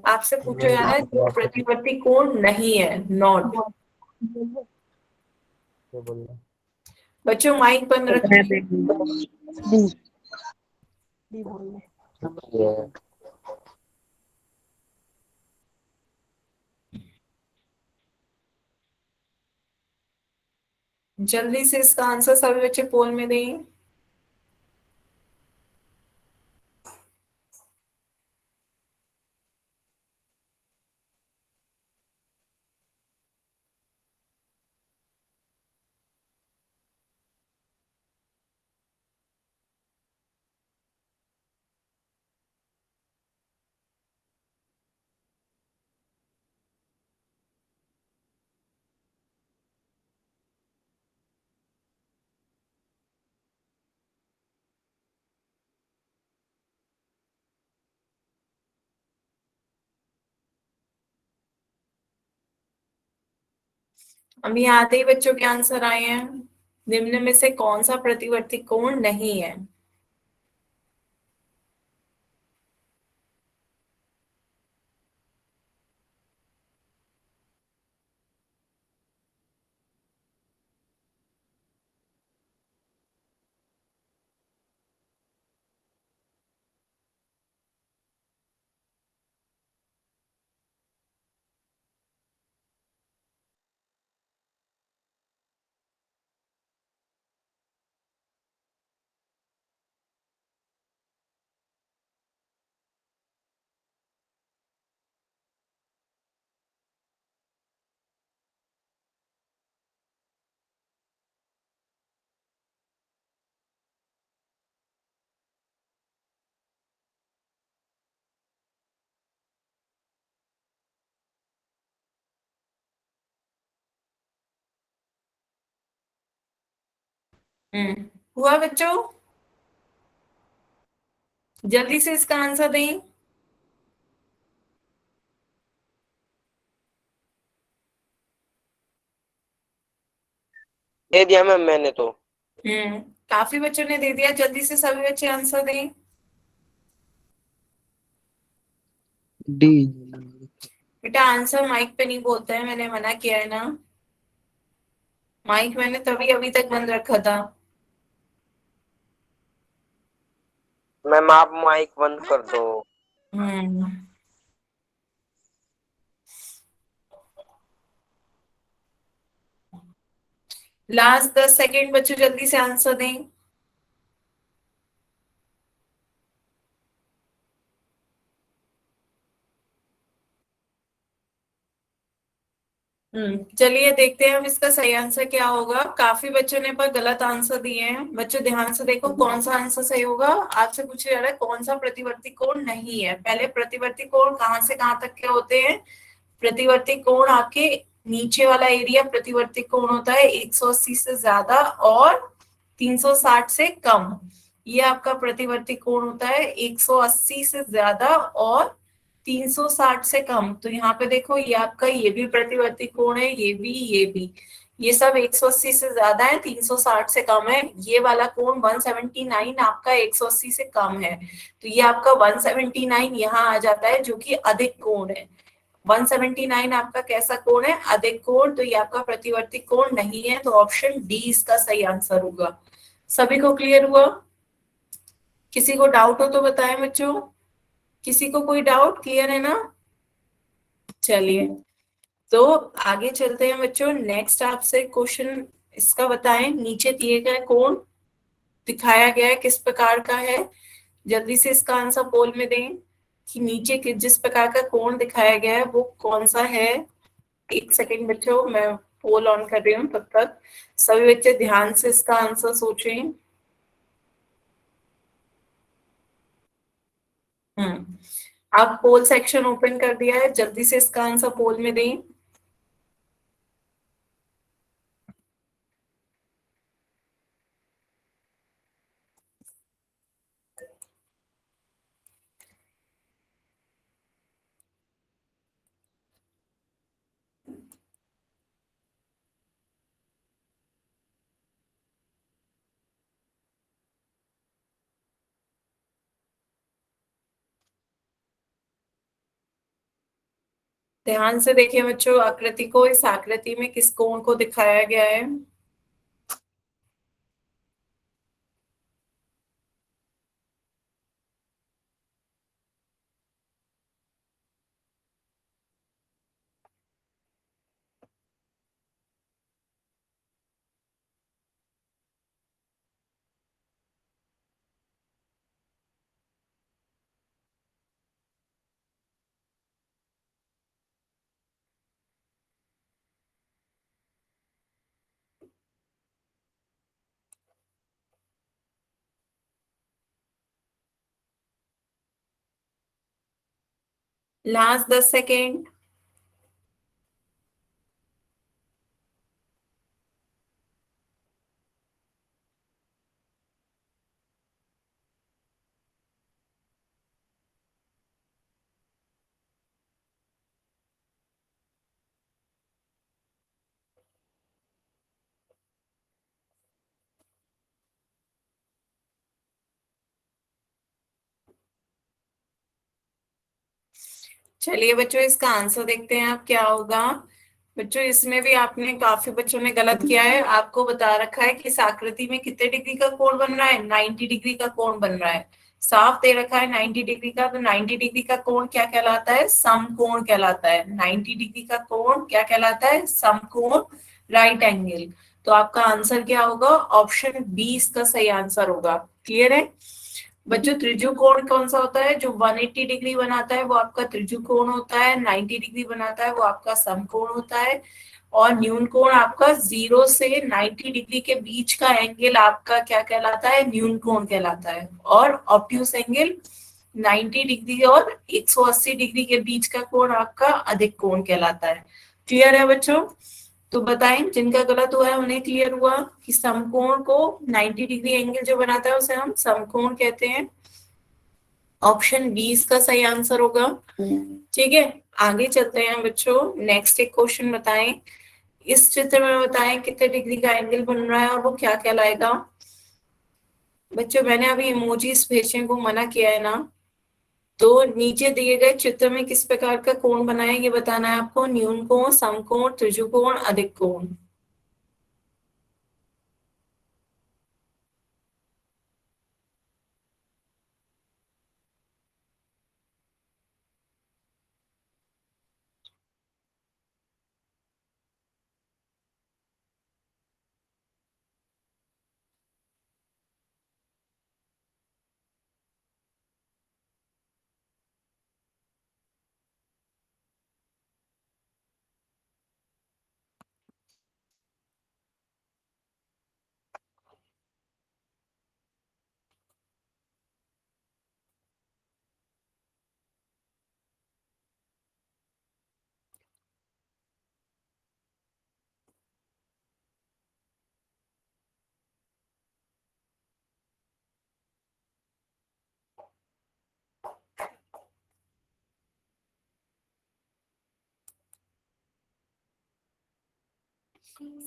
आपसे पूछा जा रहा है जो प्रतिवर्ती कोण नहीं है, नॉट। बच्चों माइक बंद रखें। जल्दी से इसका आंसर सभी बच्चे पोल में दें। अभी आते ही बच्चों के आंसर आए हैं। निम्न में से कौन सा प्रतिवर्ती कोण नहीं है? हुआ बच्चों? जल्दी से इसका आंसर दें। दे दिया मैम मैंने तो। काफी बच्चों ने दे दिया, जल्दी से सभी बच्चे आंसर दें। डी। बेटा आंसर माइक पे नहीं बोलते हैं, मैंने मना किया है ना। माइक मैंने तभी अभी तक बंद रखा था। मैम आप माइक बंद कर दो। हम्म लास्ट 10 सेकेंड बच्चों, जल्दी से आंसर दें। चलिए देखते हैं हम इसका सही आंसर क्या होगा। काफी बच्चों ने पर गलत आंसर दिए हैं। बच्चों ध्यान से देखो कौन सा आंसर सही होगा। आपसे पूछा जा रहा है कौन सा प्रतिवर्ती कोण नहीं है। पहले प्रतिवर्ती कोण कहाँ से कहाँ तक के होते हैं? प्रतिवर्ती कोण आपके नीचे वाला एरिया प्रतिवर्ती कोण होता है 180 से ज्यादा और 360 से कम। ये आपका प्रतिवर्ती कोण होता है 180 से ज्यादा और 360 से कम। तो यहाँ पे देखो ये आपका ये भी प्रतिवर्ती कोण है, ये भी ये सब 180 से ज्यादा है, 360 से कम है। ये वाला कोण 179 आपका 180 से कम है। तो ये आपका 179 यहाँ आ जाता है, जो कि अधिक कोण है। 179 आपका कैसा कोण है? अधिक कोण। तो ये आपका प्रतिवर्ती कोण नहीं है, तो ऑप्शन डी इसका सही आंसर होगा। सभी को क्लियर हुआ? किसी को डाउट हो तो बताएं बच्चों। किसी को कोई डाउट? क्लियर है ना? चलिए तो आगे चलते हैं बच्चों। नेक्स्ट आपसे क्वेश्चन इसका बताएं। नीचे दिए गए कोण दिखाया गया है किस प्रकार का है? जल्दी से इसका आंसर पोल में दें कि नीचे जिस प्रकार का कोण दिखाया गया है वो कौन सा है। 1 सेकेंड बच्चों, मैं पोल ऑन कर रही हूँ, तब तक सभी बच्चे ध्यान से इसका आंसर सोचें। आप पोल सेक्शन ओपन कर दिया है, जल्दी से इसका आंसर पोल में दें। ध्यान से देखिए बच्चों आकृति को। इस आकृति में किस कोण को दिखाया गया है? Last 10 second. चलिए बच्चों इसका आंसर देखते हैं आप क्या होगा। बच्चों इसमें भी आपने काफी बच्चों ने गलत किया है। आपको बता रखा है कि इस आकृति में कितने डिग्री का कोण बन रहा है, 90 डिग्री का कोण बन रहा है। साफ दे रखा है 90 डिग्री का, तो 90 डिग्री का कोण क्या कहलाता है, समकोण कहलाता है। 90 डिग्री का कोण क्या कहलाता है, समकोण, राइट एंगल। तो आपका आंसर क्या होगा, ऑप्शन बी इसका सही आंसर होगा। क्लियर है बच्चों। त्रिज्यकोण कौन सा होता है, जो 180 डिग्री बनाता है वो आपका त्रिज्यकोण होता है, 90 डिग्री बनाता है वो आपका समकोण होता है, और न्यून कोण आपका 0 से 90 डिग्री के बीच का एंगल आपका क्या कहलाता है, न्यून कोण कहलाता है। और ऑब्ट्यूस एंगल 90 डिग्री और 180 डिग्री के बीच का कोण आपका अधिक कोण कहलाता है। क्लियर है बच्चों। तो बताएं जिनका गलत हुआ है उन्हें क्लियर हुआ कि समकोण को 90 डिग्री एंगल जो बनाता है उसे हम समकोण कहते हैं। ऑप्शन बी इसका सही आंसर होगा। ठीक है, आगे चलते हैं बच्चों। नेक्स्ट एक क्वेश्चन बताएं, इस चित्र में बताएं कितने डिग्री का एंगल बन रहा है और वो क्या कहलाएगा। बच्चों मैंने अभी इमोजीज भेजने को मना किया है ना, तो नीचे दिए गए चित्र में किस प्रकार का कोण बना है ये बताना है आपको। न्यून कोण, समकोण, त्रिज्यकोण, अधिक कोण।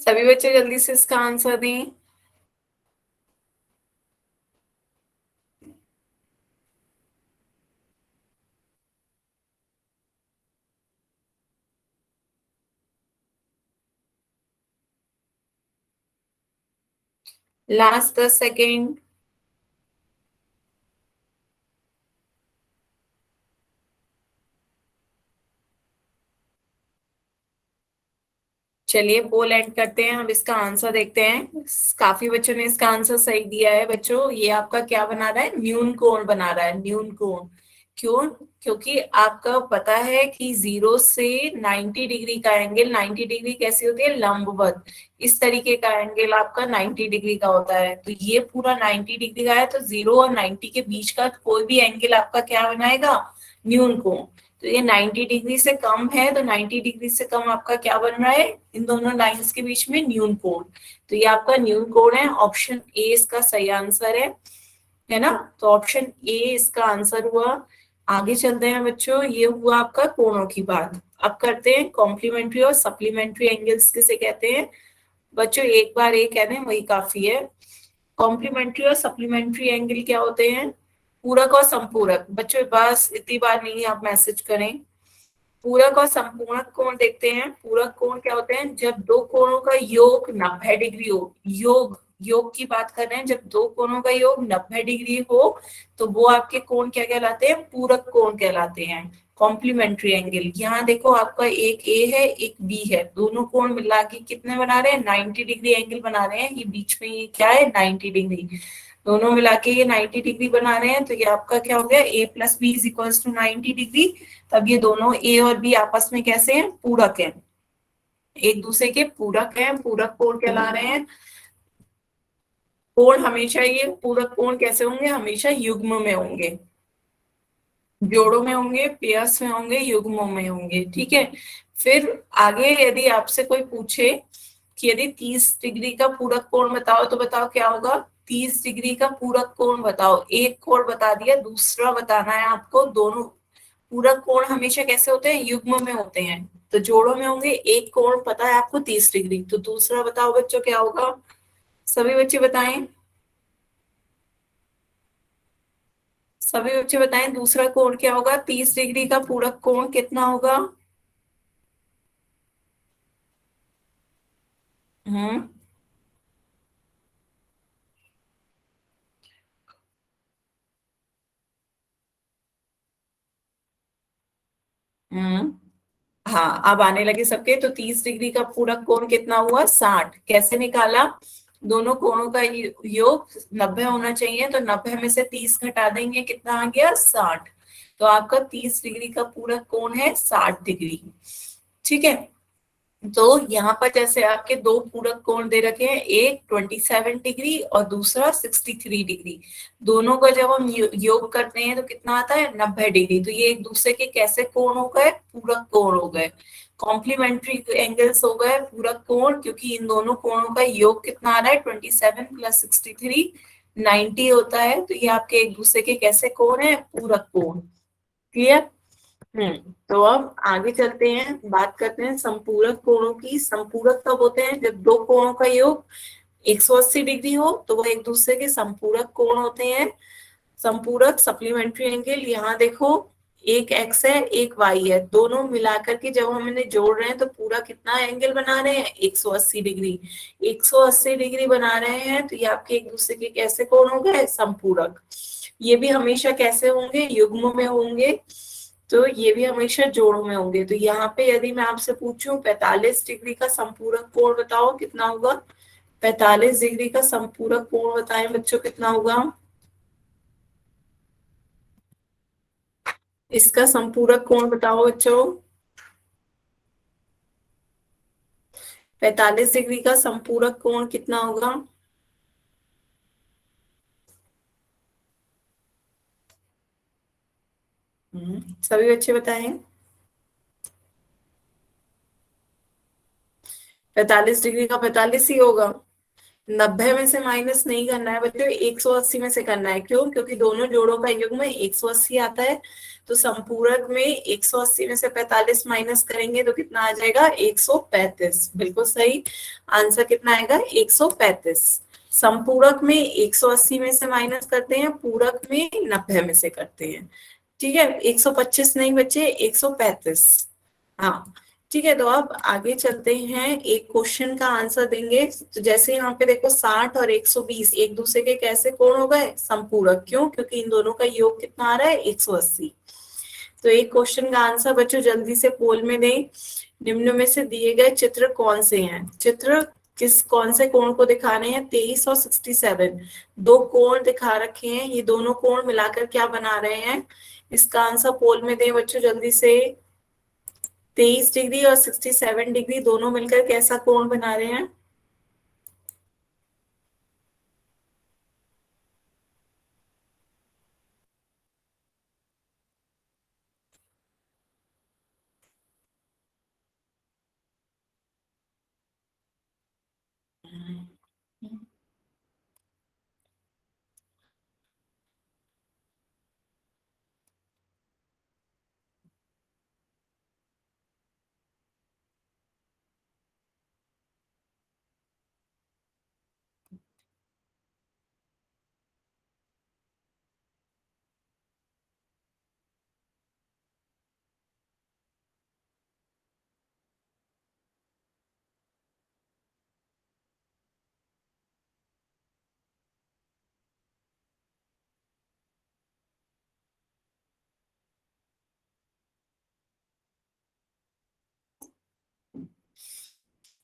सभी बच्चे जल्दी से इसका आंसर दें। Last 10 second. चलिए पोल एंड करते हैं, हम इसका आंसर देखते हैं। काफी बच्चों ने इसका आंसर सही दिया है बच्चों। ये आपका क्या बना रहा है, न्यून कोण बना रहा है, न्यून कोण। क्यों, क्योंकि आपका पता है कि 0 से 90 डिग्री का एंगल, 90 डिग्री कैसी होती है, लंबवत। इस तरीके का एंगल आपका 90 डिग्री का होता है। तो ये पूरा 90 डिग्री का है, तो 0 और 90 के बीच का कोई भी एंगल आपका क्या बनाएगा, न्यून कोण। तो ये 90 डिग्री से कम है, तो 90 डिग्री से कम आपका क्या बन रहा है, इन दोनों लाइंस के बीच में न्यून कोण। तो ये आपका न्यून कोण है। ऑप्शन ए इसका सही आंसर है ना। तो ऑप्शन ए इसका आंसर हुआ। आगे चलते हैं बच्चों, ये हुआ आपका कोणों की बात। अब करते हैं कॉम्प्लीमेंट्री और सप्लीमेंट्री एंगल्स किसे कहते हैं। बच्चों एक बार ए कह दें वही काफी है। कॉम्प्लीमेंट्री और सप्लीमेंट्री एंगल क्या होते हैं, पूरक और संपूरक। बच्चों बस इतनी बार नहीं आप मैसेज करें। पूरक और संपूरक कोण देखते हैं। पूरक कोण क्या होते हैं, जब दो कोणों का योग 90 डिग्री हो। योग की बात कर रहे हैं, जब दो कोणों का योग 90 डिग्री हो तो वो आपके कोण क्या कहलाते हैं, पूरक कोण कहलाते हैं। कॉम्प्लीमेंट्री एंगल, यहाँ देखो आपका एक ए है एक बी है, दोनों कोण मिला के कितने बना रहे हैं, 90 डिग्री एंगल बना रहे हैं। ये बीच में ये क्या है, 90 डिग्री, दोनों मिला के ये 90 डिग्री बना रहे हैं। तो ये आपका क्या हो गया, a plus B is equals to 90 degree. तब ये दोनों a और b आपस में कैसे हैं, पूरक हैं, एक दूसरे के पूरक हैं, पूरक कोण कहला रहे हैं। कोण हमेशा, ये पूरक कोण कैसे होंगे, हमेशा युग्म में होंगे, जोड़ों में होंगे, पेयर्स में होंगे, युग्मों में होंगे। ठीक है, फिर आगे यदि आपसे कोई पूछे कि यदि 30 डिग्री का पूरक कोण बताओ, तो बताओ क्या होगा, 30 डिग्री का पूरक कोण बताओ। एक कोण बता दिया, दूसरा बताना है आपको। दोनों पूरक कोण हमेशा कैसे होते हैं, युग्म में होते हैं, तो जोड़ों में होंगे। एक कोण पता है आपको 30 डिग्री, तो दूसरा बताओ बच्चों क्या होगा, सभी बच्चे बताएं। सभी बच्चे बताएं दूसरा कोण क्या होगा, 30 डिग्री का पूरक कोण कितना होगा? हम्म हम्म हाँ, अब आने लगे सबके। तो 30 डिग्री का पूरक कोण कितना हुआ? 60। कैसे निकाला? दोनों कोणों का योग 90 होना चाहिए, तो 90 में से 30 घटा देंगे, कितना आ गया? 60। तो आपका 30 डिग्री का पूरक कोण है 60 डिग्री। ठीक है, तो यहाँ पर जैसे आपके दो पूरक कोण दे रखे हैं, एक 27 डिग्री और दूसरा 63 डिग्री। दोनों का जब हम योग करते हैं तो कितना आता है? 90 डिग्री। तो ये एक दूसरे के कैसे कोण हो गए? पूरक कोण हो गए, कॉम्प्लीमेंट्री एंगल्स हो गए पूरक कोण, क्योंकि इन दोनों कोणों का योग कितना आ रहा है? 27 प्लस 63 90 होता है। तो ये आपके एक दूसरे के कैसे कोण है? पूरक कोण। क्लियर? तो अब आगे चलते हैं, बात करते हैं संपूरक कोणों की। संपूरक कब होते हैं? जब दो कोणों का योग 180 डिग्री हो, तो वो एक दूसरे के संपूरक कोण होते हैं। संपूरक सप्लीमेंट्री एंगल, यहाँ देखो एक एक्स है एक वाई है, दोनों मिलाकर के जब हम इन्हें जोड़ रहे हैं तो पूरा कितना एंगल बना रहे हैं? 180 डिग्री। 180 डिग्री बना रहे हैं, तो ये आपके एक दूसरे के कैसे कोण हो गए? संपूरक। ये भी हमेशा कैसे होंगे? युग्म में होंगे। तो ये भी हमेशा जोड़ों में होंगे। तो यहाँ पे यदि मैं आपसे पूछूं 45 डिग्री का संपूरक कोण बताओ कितना होगा? 45 डिग्री का संपूरक कोण बताएं बच्चों, कितना होगा? इसका संपूरक कोण बताओ बच्चों। 45 डिग्री का संपूरक कोण कितना होगा? सभी बच्चे बताएं। 45 डिग्री का 45 ही होगा। 90 में से माइनस नहीं करना है बच्चों, 180 में से करना है। क्यों? क्योंकि दोनों जोड़ों का युग्म 180 आता है। तो संपूरक में 180 में से 45 माइनस करेंगे तो कितना आ जाएगा? 135। बिल्कुल सही आंसर कितना आएगा? 135। संपूरक में 180 में से माइनस करते हैं, पूरक में 90 में से करते हैं। ठीक है, 125 नहीं बच्चे, 135। हाँ ठीक है, तो अब आगे चलते हैं, एक क्वेश्चन का आंसर देंगे। तो जैसे यहाँ पे देखो 60 और 120 एक दूसरे के कैसे कोण हो गए? संपूरक। क्यों? क्योंकि इन दोनों का योग कितना आ रहा है? 180। तो एक क्वेश्चन का आंसर बच्चों जल्दी से पोल में दें। निम्न में से दिए गए चित्र कौन से हैं? चित्र कौन से कोण को दिखा रहे हैं? 23 और 67 दो कोण दिखा रखे हैं। ये दोनों कोण मिलाकर क्या बना रहे हैं? इसका आंसर पोल में दें बच्चों जल्दी से। 23 डिग्री और 67 डिग्री दोनों मिलकर कैसा कोण बना रहे हैं?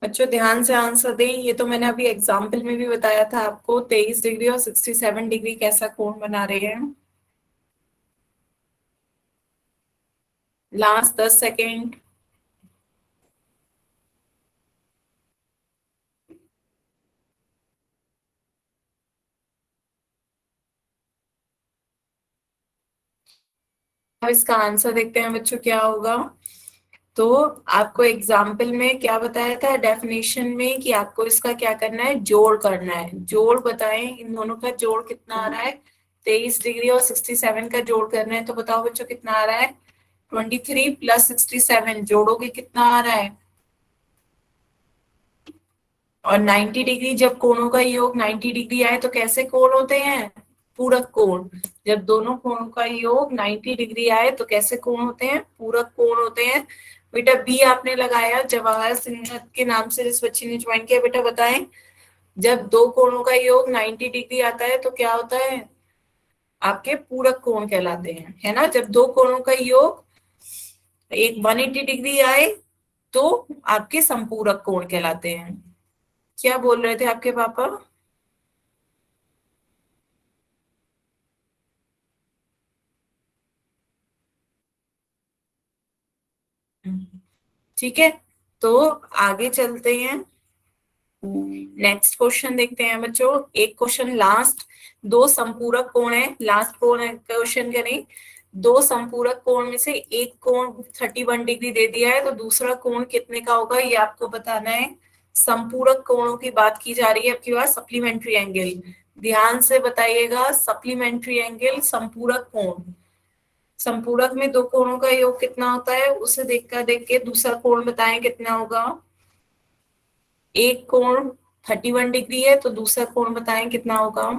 बच्चों ध्यान से आंसर दें। ये तो मैंने अभी एग्जाम्पल में भी बताया था आपको, 23 डिग्री और 67 डिग्री कैसा कोण बना रहे हैं। Last 10 second. अब इसका आंसर देखते हैं बच्चों क्या होगा। तो आपको एग्जाम्पल में क्या बताया था डेफिनेशन में, कि आपको इसका क्या करना है? जोड़ करना है। जोड़ बताएं, इन दोनों का जोड़ कितना आ रहा है? 23 डिग्री और 67 का जोड़ करना है। तो बताओ बच्चों कितना आ रहा है? 23 प्लस 67 जोड़ोगे कितना आ रहा है? और 90 डिग्री, जब कोणों का योग 90 डिग्री आए तो कैसे कोण होते हैं? पूरक कोण। जब दोनों कोणों का योग 90 डिग्री आए तो कैसे कोण होते हैं? पूरक कोण होते हैं। बेटा बी आपने लगाया, जवाहर सिंह के नाम से जिस बच्ची ने ज्वाइन किया, बेटा बताएं, जब दो कोणों का योग 90 डिग्री आता है तो क्या होता है? आपके पूरक कोण कहलाते हैं, है ना। जब दो कोणों का योग एक 180 डिग्री आए तो आपके संपूरक कोण कहलाते हैं। क्या बोल रहे थे आपके पापा? ठीक है, तो आगे चलते हैं, नेक्स्ट क्वेश्चन देखते हैं बच्चों। एक क्वेश्चन लास्ट, दो संपूरक कोण है, लास्ट क्वेश्चन करें। दो संपूरक कोण में से एक कोण 31 डिग्री दे दिया है तो दूसरा कोण कितने का होगा ये आपको बताना है। संपूरक कोणों की बात की जा रही है आपके पास, सप्लीमेंट्री एंगल, ध्यान से बताइएगा। सप्लीमेंट्री एंगल, संपूरक कोण, संपूरक में दो कोणों का योग कितना होता है उसे देख के दूसरा कोण बताएं कितना होगा। एक कोण 31 डिग्री है तो दूसरा कोण बताएं कितना होगा।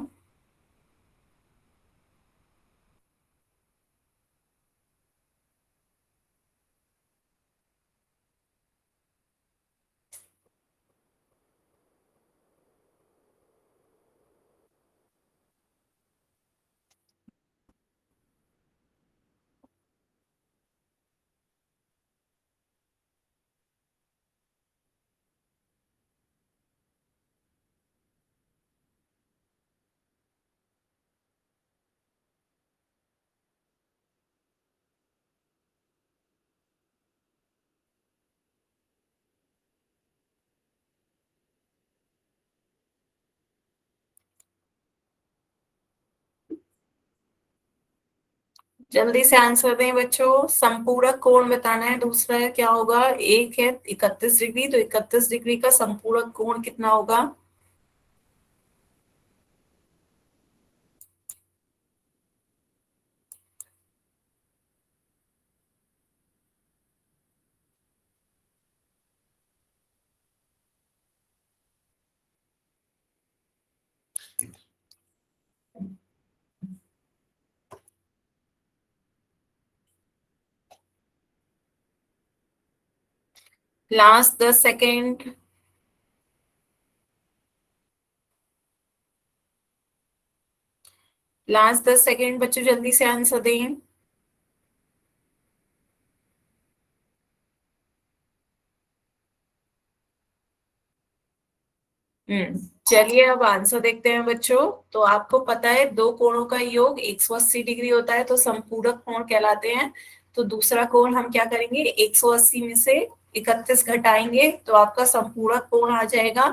जल्दी से आंसर दें बच्चों, संपूरक कोण बताना है। दूसरा है क्या होगा, एक है 31 डिग्री, तो 31 डिग्री का संपूरक कोण कितना होगा। लास्ट 10 सेकेंड, लास्ट 10 सेकेंड बच्चों, जल्दी से आंसर दें। चलिए अब आंसर देखते हैं बच्चों। तो आपको पता है दो कोणों का योग 180 डिग्री होता है तो संपूरक कोण कहलाते हैं। तो दूसरा कोण हम क्या करेंगे, 180 में से 31 घटाएंगे तो आपका संपूरक कोण आ जाएगा,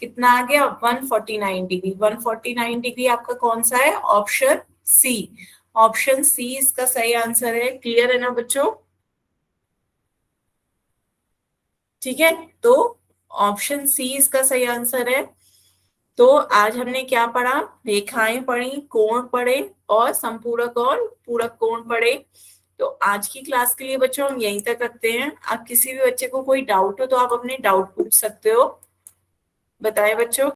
कितना आ गया, 149 डिग्री। 149 डिग्री आपका कौन सा है, ऑप्शन सी। ऑप्शन सी इसका सही आंसर है। क्लियर है ना बच्चों? ठीक है, तो ऑप्शन सी इसका सही आंसर है। तो आज हमने क्या पढ़ा, रेखाएं पढ़ी, कोण पढ़े और संपूरक और पूरक कोण पढ़े। तो आज की क्लास के लिए बच्चों हम यहीं तक रखते हैं। आप किसी भी बच्चे को कोई डाउट हो तो आप अपने डाउट पूछ सकते हो। बताएं बच्चों।